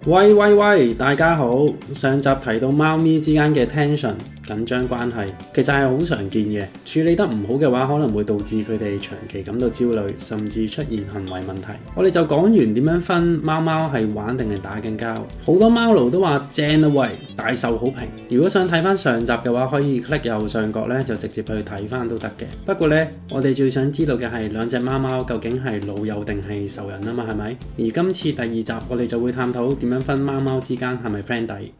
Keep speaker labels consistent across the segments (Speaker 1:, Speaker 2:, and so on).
Speaker 1: 喂喂喂，大家好！上集提到貓咪之間嘅 tension 緊張關係，其實係好常見嘅。處理得唔好嘅話，可能會導致佢哋長期感到焦慮，甚至出現行為問題。我哋就講完點樣分貓貓係玩定係打緊交。好多貓奴都話正啊喂，大受好評。如果想睇翻上集嘅話，可以 click 右上角咧就直接去睇翻都得嘅。不過咧，我哋最想知道嘅係兩隻貓貓究竟係老友定係仇人啊嘛，係咪？而今次第二集我哋就會探討點樣分貓貓之間係咪 friend 底。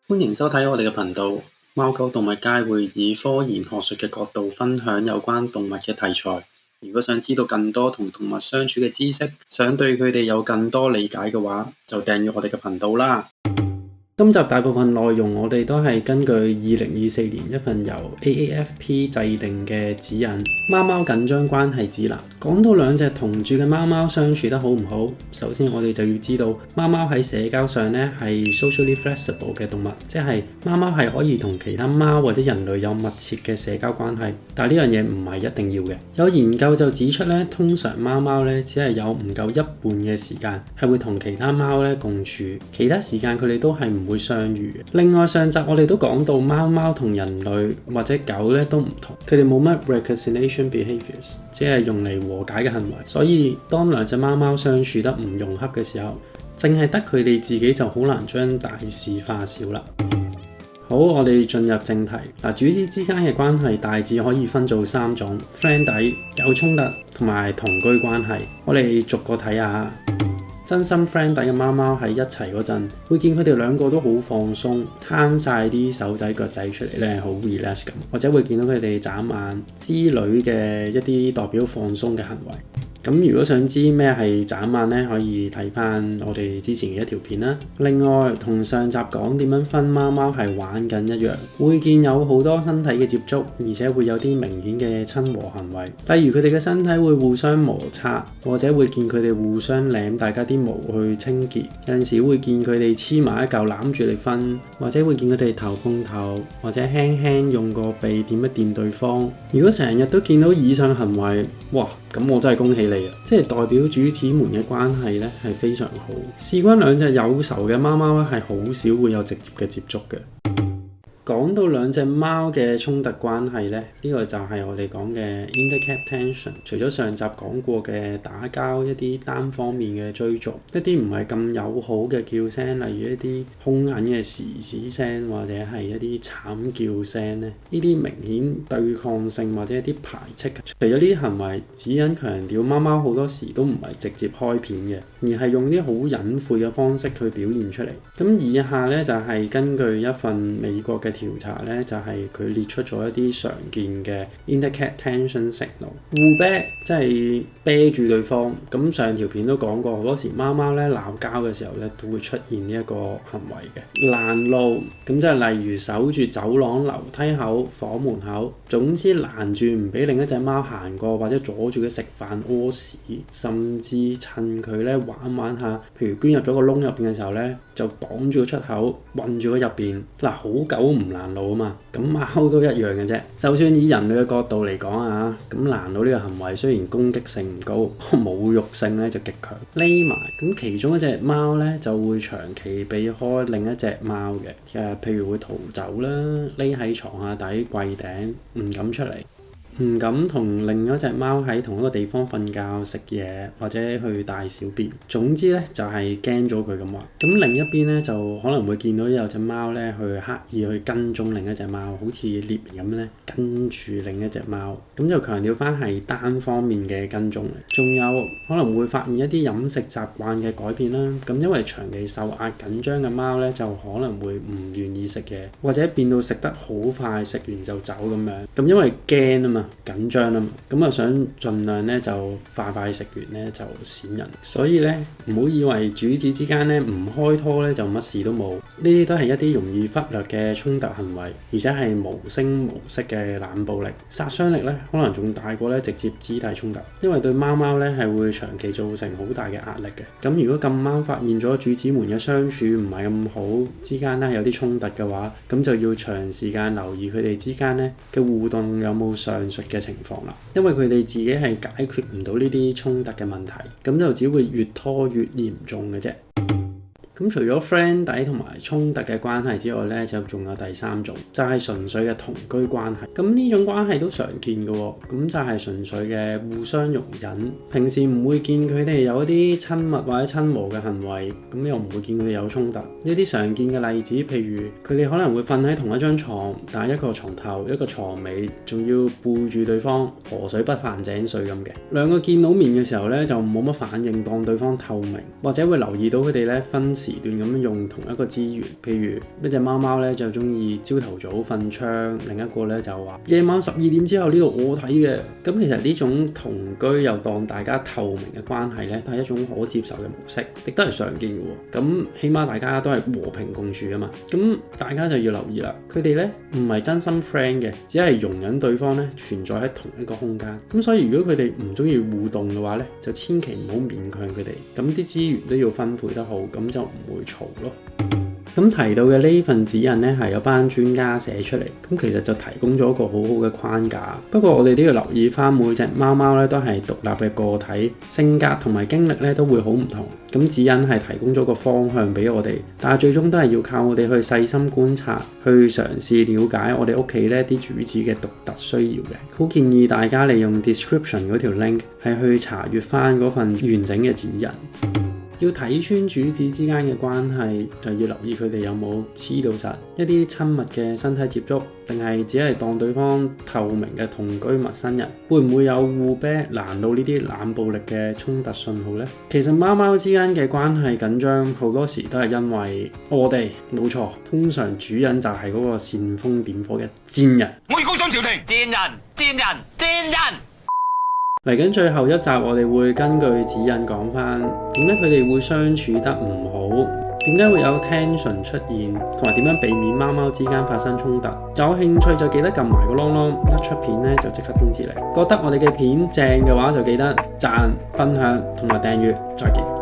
Speaker 1: 歡迎收睇我哋嘅頻道，貓狗動物街會以科研學術嘅角度分享有關動物嘅題材。如果想知道更多同動物相處嘅知識，想對佢哋有更多理解嘅話，就訂閱我哋嘅頻道啦。今集大部分內容我哋都係根據2024年一份由 AAFP 制定嘅指引《貓貓緊張關係指南》。講到兩隻同住嘅貓貓相處得好唔好，首先我哋就要知道貓貓喺社交上咧係 socially flexible 嘅動物，即係貓貓係可以同其他貓或者人類有密切嘅社交關係，但係呢樣嘢唔係一定要嘅。有研究就指出咧，通常貓貓咧只係有唔夠一半嘅時間係會同其他貓咧共處，其他時間佢哋都係唔會相遇。另外上集我哋都講到貓貓同人類或者狗咧都唔同，佢哋冇乜 reconciliation behaviors， 只係用嚟和解嘅行為。所以當兩隻貓貓相處得唔融洽嘅時候，淨係得佢哋自己就好難將大事化小啦。好，我哋進入正題。主子之間嘅關係大致可以分做三種： friend 底、有衝突同埋同居關係。我哋逐個睇下。真心 friend 底嘅貓貓喺一齊嗰陣，會見佢哋兩個都好放鬆，攤晒啲手仔腳仔出嚟咧，好 relax 咁，或者會見到佢哋眨眼之類嘅一啲代表放鬆嘅行為。咁如果想知咩係眨眼咧，可以睇翻我哋之前嘅一條片啦。另外，同上集講點樣分貓貓係玩緊一樣，會見有好多身體嘅接觸，而且會有啲明顯嘅親和行為，例如佢哋嘅身體會互相摩擦，或者會見佢哋互相舐大家啲毛去清潔。有陣時會見佢哋黐埋一嚿攬住嚟瞓，或者會見佢哋頭碰頭，或者輕輕用個鼻掂一掂對方。如果成日都見到以上行為，哇！咁我真係恭喜你啊！即係代表主子們嘅關係咧係非常好。事關兩隻有仇嘅貓貓咧，係好少會有直接嘅接觸嘅。講到兩隻貓嘅衝突關係咧，呢個就係我哋講嘅 intercat tension。除咗上集講過嘅打交，一啲單方面嘅追逐，一啲唔係咁友好嘅叫聲，例如一啲兇狠嘅嘶嘶聲，或者係一啲慘叫聲咧，呢啲明顯對抗性或者一啲排斥。除咗呢啲行為，指引強調貓貓好多時都唔係直接開片嘅，而係用啲好隱晦嘅方式去表現出嚟。咁以下咧就係根據一份美國嘅調查咧，就係佢列出咗一啲常見嘅 intercat tension signal。互啤即係啤住對方。咁上條片都講過，好多時貓貓咧鬧交嘅時候咧都會出現呢一個行為嘅。攔路咁即係例如守住走廊、樓梯口、房門口，總之攔住唔俾另一隻貓行過，或者阻住佢食飯屙屎，甚至趁佢咧玩下，譬如捐入咗個窿入邊嘅時候咧，就擋住個出口，韞住佢入邊。嗱，好狗唔攔路啊嘛，咁貓都一樣嘅啫。就算以人類嘅角度嚟講啊，咁攔路呢個行為雖然攻擊性唔高，侮辱性咧就極強。匿埋咁其中一隻貓咧就會長期避開另一隻貓嘅，譬如會逃走啦，匿喺床下底、櫃頂，唔敢出嚟。唔敢同另一隻貓喺同一個地方瞓覺、食嘢或者去大小便。總之咧就係驚咗佢咁話。咁另一邊咧就可能會見到有隻貓咧去刻意去跟蹤另一隻貓，好似獵人咁咧跟住另一隻貓。咁就強調翻係單方面嘅跟蹤。仲有可能會發現一啲飲食習慣嘅改變啦。咁因為長期受壓緊張嘅貓咧，就可能會唔願意食嘢，或者變到食得好快，食完就走咁樣。咁因為驚啊嘛。緊張啊嘛，咁啊想盡量咧就快食完咧就閃人，所以咧唔好以為主子之間咧唔開拖咧就乜事都冇，呢啲都係一啲容易忽略嘅衝突行為，而且係無聲無息嘅冷暴力，殺傷力咧可能仲大過咧直接肢體衝突，因為對貓貓咧係會長期造成好大嘅壓力嘅。咁如果咁啱發現咗主子們嘅相處唔係咁好，之間咧有啲衝突嘅話，咁就要長時間留意佢哋之間咧嘅互動有冇上述述嘅情況啦，因為佢哋自己係解決唔到呢啲衝突嘅問題，咁就只會越拖越嚴重嘅啫。咁除咗 friend 底同埋衝突嘅關係之外咧，就仲有第三種，就係純粹嘅同居關係。咁呢種關係都常見嘅喎，咁就係純粹嘅互相容忍。平時唔會見佢哋有一啲親密或者親和嘅行為，咁又唔會見佢哋有衝突。呢啲常見嘅例子，譬如佢哋可能會瞓喺同一張床，但係一個床頭一個床尾，仲要背住對方，河水不犯井水咁嘅。兩個見到面嘅時候咧，就冇乜反應，當對方透明，或者會留意到佢哋咧分時段咁樣用同一個資源，譬如一隻貓貓咧就中意朝頭早瞓窗，另一個咧就話夜晚12點之後呢度我睇嘅。咁其實呢種同居又當大家透明嘅關係咧，都係一種可接受嘅模式，亦都係常見嘅喎。咁起碼大家都係和平共處啊嘛。咁大家就要留意啦，佢哋咧唔係真心 friend 嘅，只係容忍對方咧存在喺同一個空間。咁所以如果佢哋唔中意互動嘅話咧，就千祈唔好勉強佢哋。咁啲資源都要分配得好，咁就唔會嘈咯。咁提到嘅呢份指引呢，係有班專家寫出嚟，咁其實就提供咗一個好好嘅框架。不過我哋都要留意翻，每隻貓貓咧都係獨立嘅個體，性格同埋經歷咧都會好唔同。咁指引係提供咗個方向俾我哋，但係最終都係要靠我哋去細心觀察，去嘗試了解我哋屋企呢啲主子嘅獨特需要嘅。好建議大家利用 description 嗰條 link 係去查閱翻嗰份完整嘅指引。要睇穿主子之間嘅關係，就要留意佢哋有冇黐到實，一啲親密嘅身體接觸，定係只係當對方透明嘅同居陌生人，會唔會有互啤、攔路呢啲冷暴力嘅衝突信號呢？其實貓貓之間嘅關係緊張，好多時都係因為我哋冇錯，通常主人就係嗰個煽風點火嘅賤人。
Speaker 2: 我要告上朝廷！賤人！賤人！賤人！
Speaker 1: 嚟緊最後一集，我哋會根據指引講翻點解佢哋會相處得唔好，點解會有 tension 出現，同埋點樣避免貓貓之間發生衝突。有興趣就記得撳埋個啷啷，一出片咧就即刻通知你。覺得我哋嘅片正嘅話，就記得讚、分享同埋訂閱。再見。